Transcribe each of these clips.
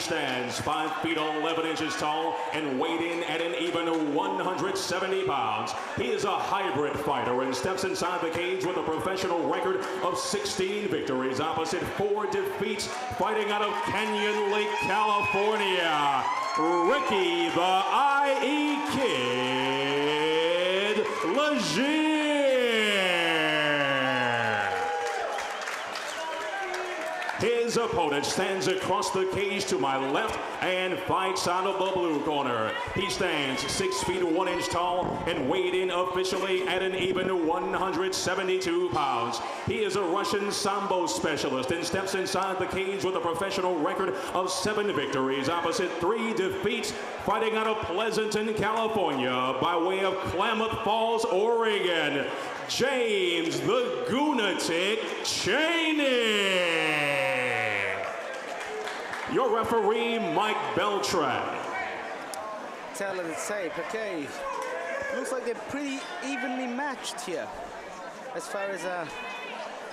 stands 5 feet 11 inches tall and weighed in at an even 170 pounds. He is a hybrid fighter and steps inside the cage with a professional record of 16 victories opposite 4 defeats, fighting out of Canyon Lake, California. Ricky the IE Kid Legere. His opponent stands across the cage to my left and fights out of the blue corner. He stands 6 feet 1 inch tall and weighed in officially at an even 172 pounds. He is a Russian Sambo specialist and steps inside the cage with a professional record of 7 victories opposite 3 defeats, fighting out of Pleasanton, California by way of Klamath Falls, Oregon. James the Goonatic Chaney. Your referee, Mike Beltran. Tell it to say, okay. Looks like they're pretty evenly matched here. As far as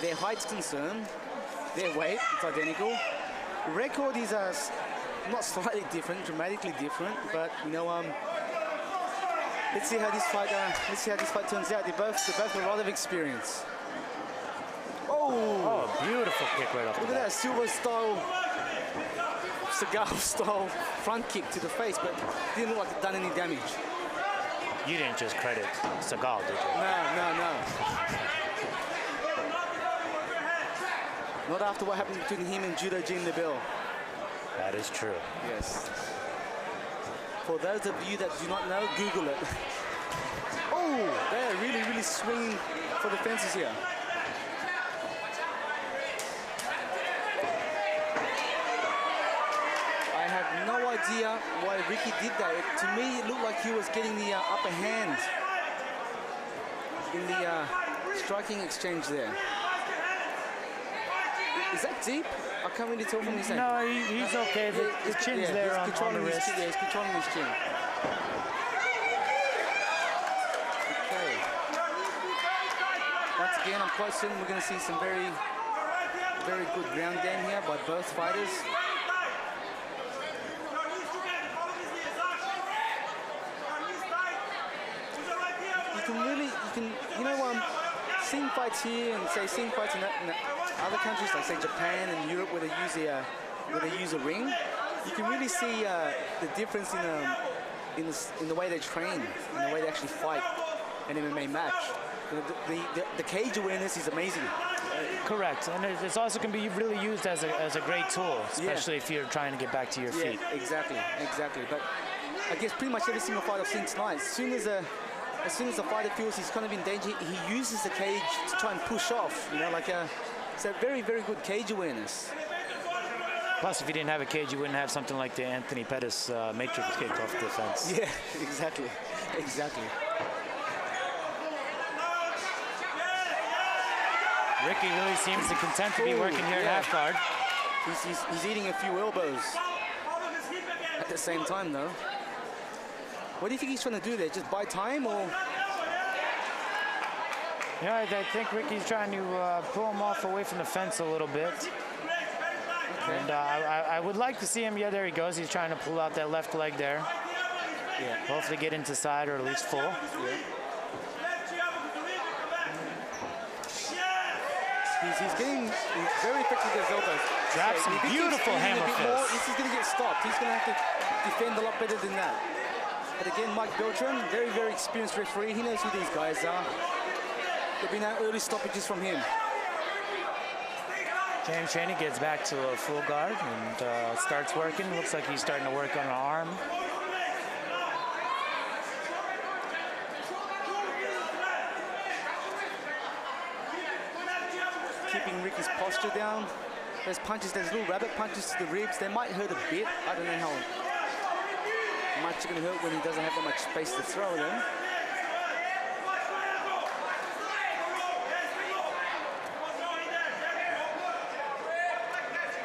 their height's concerned, their weight, it's identical. Record is not slightly different, dramatically different, but you know, let's see how this fight turns out. They both have a lot of experience. Oh, beautiful kick right off. Look at that silver style, cigar style front kick to the face, but didn't look like it done any damage. You didn't just credit Seagal, did you? No. Not after what happened between him and Judo Jim LeBell. That is true. Yes. For those of you that do not know, Google it. Oh, they're really swinging for the fences here. I have no idea why Ricky did that. To me, it looked like he was getting the upper hand in the striking exchange there. Is that deep? I can't really tell from his hand. No, he's okay. The chin's there on the wrist. Yeah, he's controlling his chin. Okay. Once again, I'm quite certain we're going to see some very good ground game here by both fighters. Seeing fights here and seeing fights in other countries like say Japan and Europe where they use a ring, you can really see the difference in the way they train, in the way they actually fight an MMA match. The cage awareness is amazing. Correct, and it's also can be really used as a great tool, especially if you're trying to get back to your feet. Exactly. But I guess pretty much every single fight I've seen tonight, as soon as the fighter feels he's kind of in danger, he uses the cage to try and push off. You know, like it's a very good cage awareness. Plus, if you didn't have a cage, you wouldn't have something like the Anthony Pettis matrix kick off defense. Yeah, exactly. Ricky really seems to content to be working here at half guard. He's eating a few elbows at the same time, though. What do you think he's trying to do there? Just buy time, or? Yeah, I think Ricky's trying to pull him off away from the fence a little bit. Okay. And I would like to see him. Yeah, there he goes. He's trying to pull out that left leg there. Yeah. Hopefully get into side or at least full. Yeah. He's getting very effective with his elbows. Drops some beautiful hammer fists. This is going to get stopped. He's going to have to defend a lot better than that. But again, Mike Beltran, very experienced referee. He knows who these guys are. There've been no early stoppages from him. James Chaney gets back to a full guard and starts working. Looks like he's starting to work on an arm. Keeping Ricky's posture down. Those punches, those little rabbit punches to the ribs, they might hurt a bit. I don't know how much it's going to hurt when he doesn't have that much space to throw them.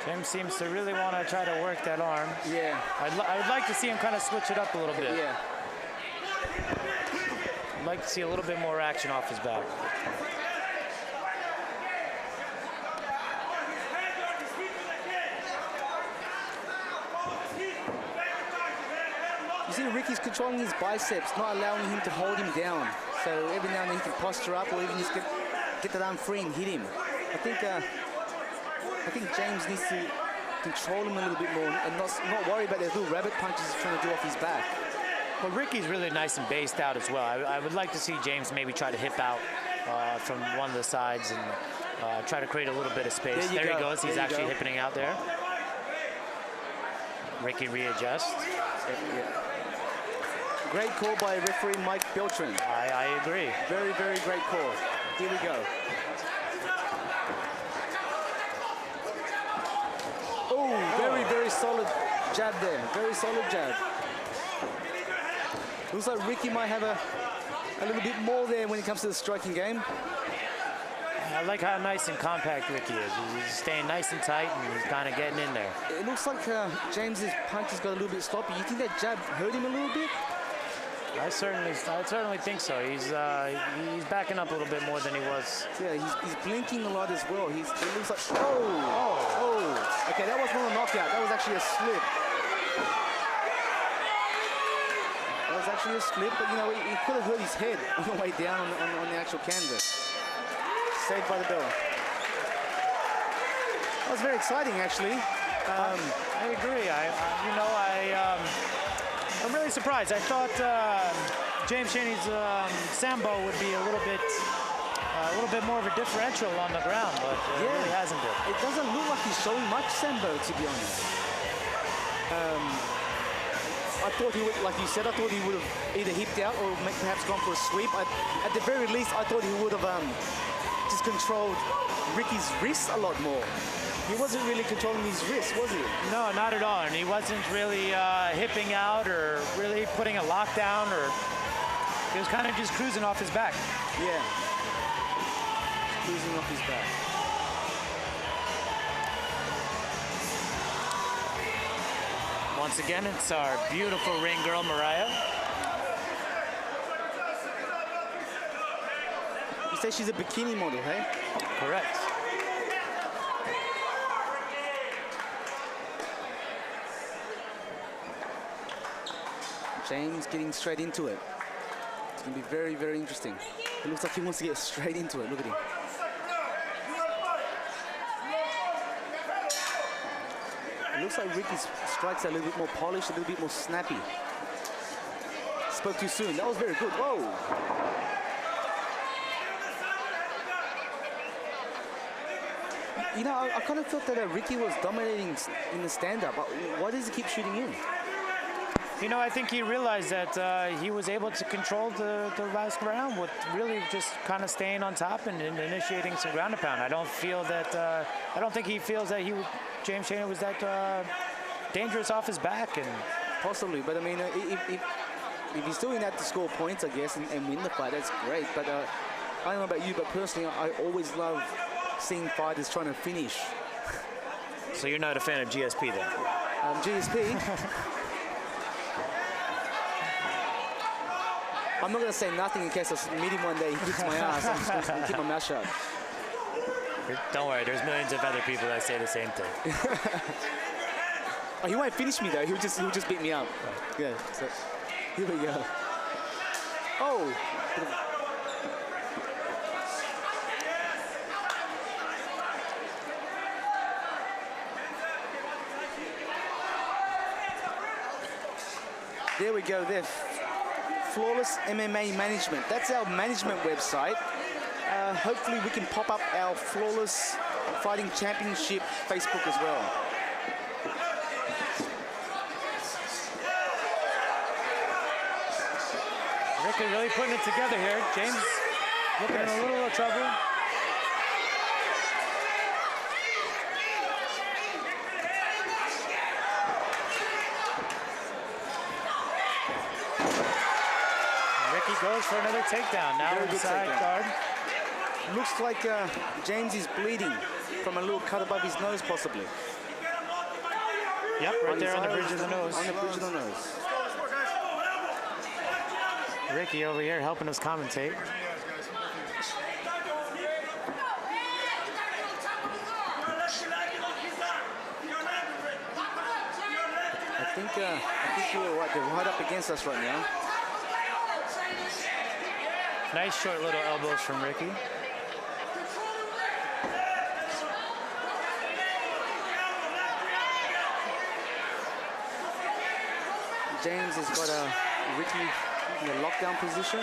James seems to really want to try to work that arm. Yeah. I would like to see him kind of switch it up a little bit. Yeah. I'd like to see a little bit more action off his back. see Ricky's controlling his biceps, not allowing him to hold him down. So every now and then he can posture up or even just get that arm free and hit him. I think James needs to control him a little bit more and not worry about those little rabbit punches he's trying to do off his back. Well, Ricky's really nice and based out as well. I would like to see James maybe try to hip out from one of the sides and try to create a little bit of space. There he goes. He's actually hipping out there. Ricky readjusts. Yeah. Great call by referee Mike Beltran. I agree. Very, very great call. Here we go. Oh, very, very solid jab there. Very solid jab. Looks like Ricky might have a little bit more there when it comes to the striking game. I like how nice and compact Ricky is. He's staying nice and tight and he's kind of getting in there. It looks like James's punch has got a little bit sloppy. You think that jab hurt him a little bit? I certainly think so. He's backing up a little bit more than he was. Yeah, he's blinking a lot as well. It looks like oh. Okay, that was not a knockout. That was actually a slip. That was actually a slip, but you know, he could have hurt his head on the way down on the actual canvas. Saved by the bell. That was very exciting, actually. I agree. I'm really surprised. I thought James Chaney's sambo would be a little bit more of a differential on the ground, but it really hasn't been. It doesn't look like he's showing much sambo, to be honest. I thought he would, like you said, I thought he would have either hipped out or perhaps gone for a sweep. At the very least, I thought he would have just controlled Ricky's wrist a lot more. He wasn't really controlling his wrist, was he? No, not at all. And he wasn't really hipping out or really putting a lockdown, or he was kind of just cruising off his back. Yeah. Cruising off his back. Once again, it's our beautiful ring girl, Mariah. You say she's a bikini model, hey? Correct. James getting straight into it. It's going to be very, very interesting. It looks like he wants to get straight into it. Look at him. It looks like Ricky's strikes are a little bit more polished, a little bit more snappy. Spoke too soon. That was very good. Whoa. You know, I kind of thought that Ricky was dominating in the stand-up. Why does he keep shooting in? You know, I think he realized that he was able to control the last round with really just kind of staying on top and initiating some ground and pound. I don't think he feels that James Chaney was that dangerous off his back. And possibly, but I mean, if he's doing that to score points, I guess, and win the fight, that's great. But I don't know about you, but personally, I always love seeing fighters trying to finish. So you're not a fan of GSP then? GSP? I'm not going to say nothing in case I meet him one day, he kicks my ass. I'm just going to keep my mouth shut. Don't worry, there's millions of other people that say the same thing. Oh, he won't finish me though, he'll just beat me up. Yeah, so here we go. Oh! There we go there. Flawless MMA Management. That's our management website. Hopefully we can pop up our Flawless Fighting Championship Facebook as well. Ricky really putting it together here. James looking in a little trouble. Goes for another takedown. Now inside guard. Looks like James is bleeding from a little cut above his nose, possibly. Yep, right there on the bridge of the nose. On the bridge of the nose. Ricky over here helping us commentate. I think Ricky, right, they're right up against us right now. Nice short little elbows from Ricky. James has got Ricky in a lockdown position.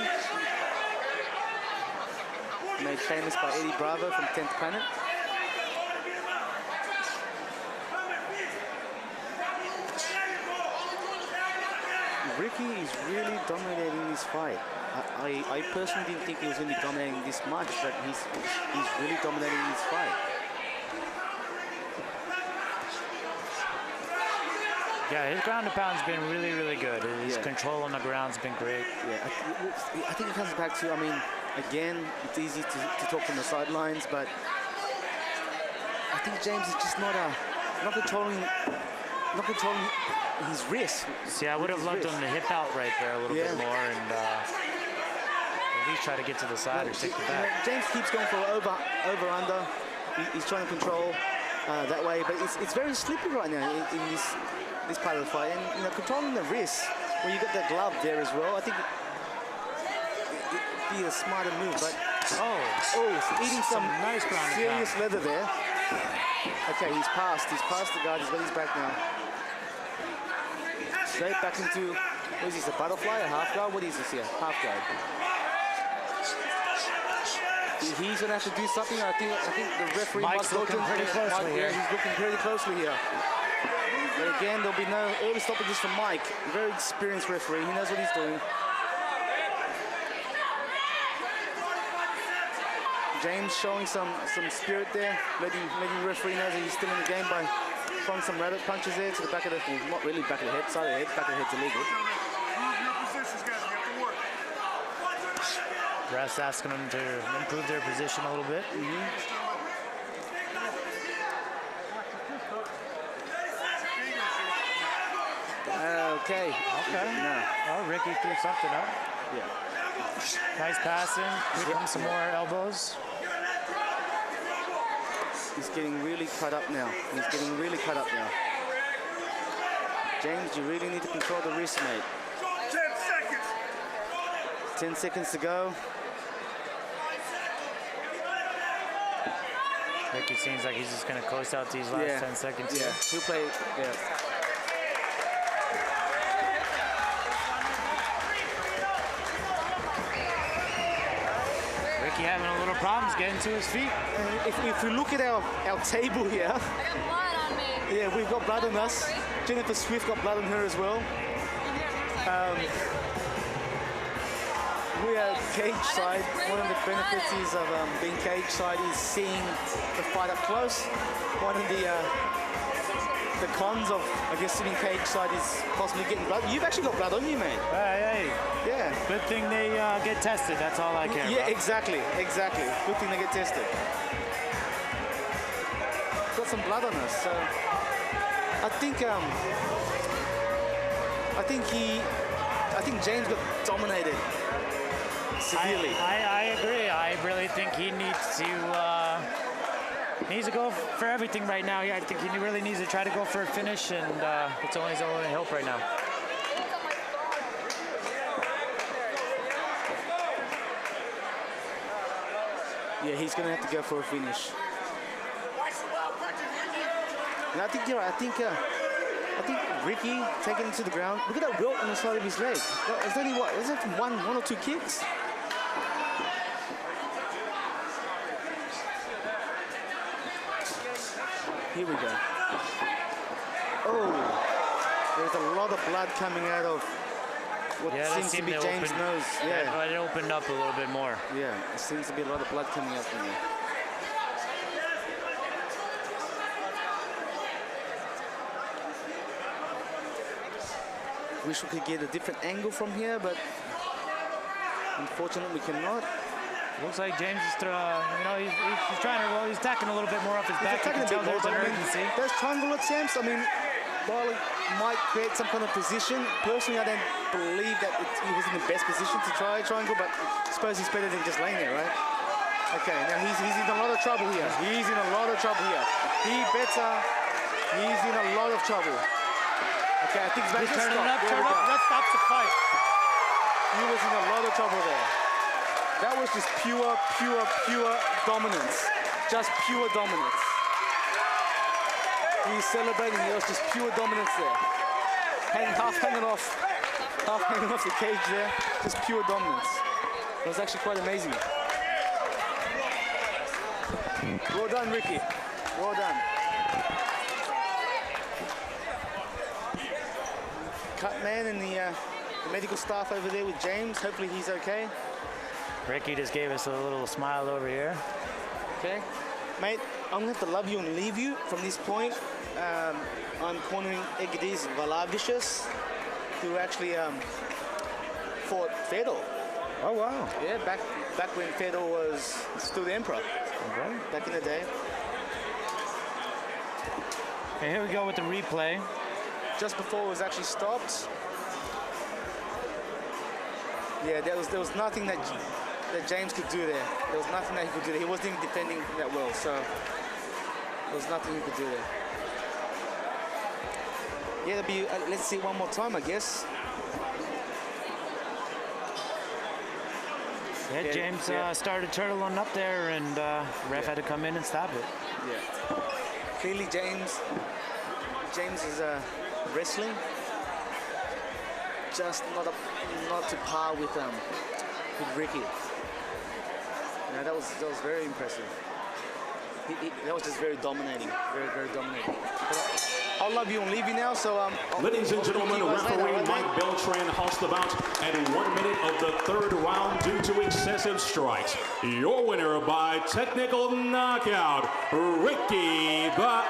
Made famous by Eddie Bravo from 10th Planet. Ricky is really dominating this fight. I personally didn't think he was going to be dominating this much, but he's really dominating this fight. Yeah, his ground and pound's been really, really good. His control on the ground's been great. Yeah, I think it comes back to, I mean, again, it's easy to talk from the sidelines, but I think James is just not controlling his wrist. See, I would have loved him to hip out right there a little bit more and at least try to get to the side or take the back. James keeps going for over under. He's trying to control that way, but it's very slippery right now in this part of the fight. And controlling the wrist when you got the glove there as well, I think it'd be a smarter move. But eating some nice ground serious leather there. Okay, he's past the guard. He's got his back now. Straight back into, what is this, a butterfly, a half guard? What is this here? Half guard. He's gonna have to do something. I think the referee Mike's looking pretty closely here. He's looking pretty closely here. But again, there'll be no early stoppages from Mike. Very experienced referee. He knows what he's doing. James showing some spirit there, letting the referee know that he's still in the game by throwing some rabbit punches there to the back of the head. Not really back of the head, side of the head. Back of the head's illegal. Refs asking them to improve their position a little bit. Okay. No. Oh, Ricky threw something up. Yeah. Nice passing. Here comes some more elbows. He's getting really cut up now. James, you really need to control the wrist, mate. 10 seconds to go. Ricky seems like he's just going to coast out these last 10 seconds. Yeah, he'll play. Yeah. Ricky having a little problems getting to his feet. If we look at our table here, I got blood on me. yeah, we've got blood on us. Jennifer Swift got blood on her as well. We are cage side. One of the benefits is of being cage side is seeing the fight up close. One of the cons of, I guess, sitting cage side is possibly getting blood. You've actually got blood on you, mate. Hey. Yeah. Good thing they get tested. That's all I care about. Yeah, exactly. Good thing they get tested. Got some blood on us, so I think James got dominated severely. I agree. I really think he needs to go for everything right now. I think he really needs to try to go for a finish, and it's only his own help right now. Yeah, he's going to have to go for a finish. And I think you're right. I think Ricky taking it to the ground. Look at that welt on the side of his leg. It's only what? Is it one or two kicks? Here we go. Oh, there's a lot of blood coming out of what seems to be James' nose. Yeah, it opened up a little bit more. Yeah, it seems to be a lot of blood coming out from there. Wish we could get a different angle from here, but unfortunately we cannot. Looks like James is, he's trying to, he's attacking a little bit more off his back. You can tell there's an urgency. Those triangle attempts, I mean, while it might create some kind of position, personally I don't believe that he was in the best position to try a triangle, but I suppose he's better than just laying there, right? Okay, now he's in a lot of trouble here. He's in a lot of trouble here. He better, he's in a lot of trouble. Okay, I think he's back to Turn it stop. up, There turn we up. go. That stops the fight. He was in a lot of trouble there. That was just pure dominance. Just pure dominance. He's celebrating. It was just pure dominance there. Half hanging off the cage there. Just pure dominance. It was actually quite amazing. Well done, Ricky. Well done. Cut man and the medical staff over there with James. Hopefully he's okay. Ricky just gave us a little smile over here. Okay. Mate, I'm going to have to love you and leave you from this point. I'm cornering Egidis Valavicius, who actually fought Fedor. Oh, wow. Yeah, back when Fedor was still the emperor. Okay. Back in the day. Okay, here we go with the replay. Just before it was actually stopped. Yeah, there was nothing that James could do there. There was nothing that he could do there. He wasn't even defending that well, so there was nothing he could do there. Yeah, that'll be, let's see it one more time, I guess. Yeah, James started turtling up there, and ref had to come in and stop it. Yeah. Clearly, James is wrestling, just not to par with Ricky. Yeah, that was very impressive. That was just very dominating, very dominating. But I'll love you and leave you now. So Ladies and gentlemen, referee Mike Beltran halts the bout at 1 minute of the third round due to excessive strikes. Your winner by technical knockout, Ricky the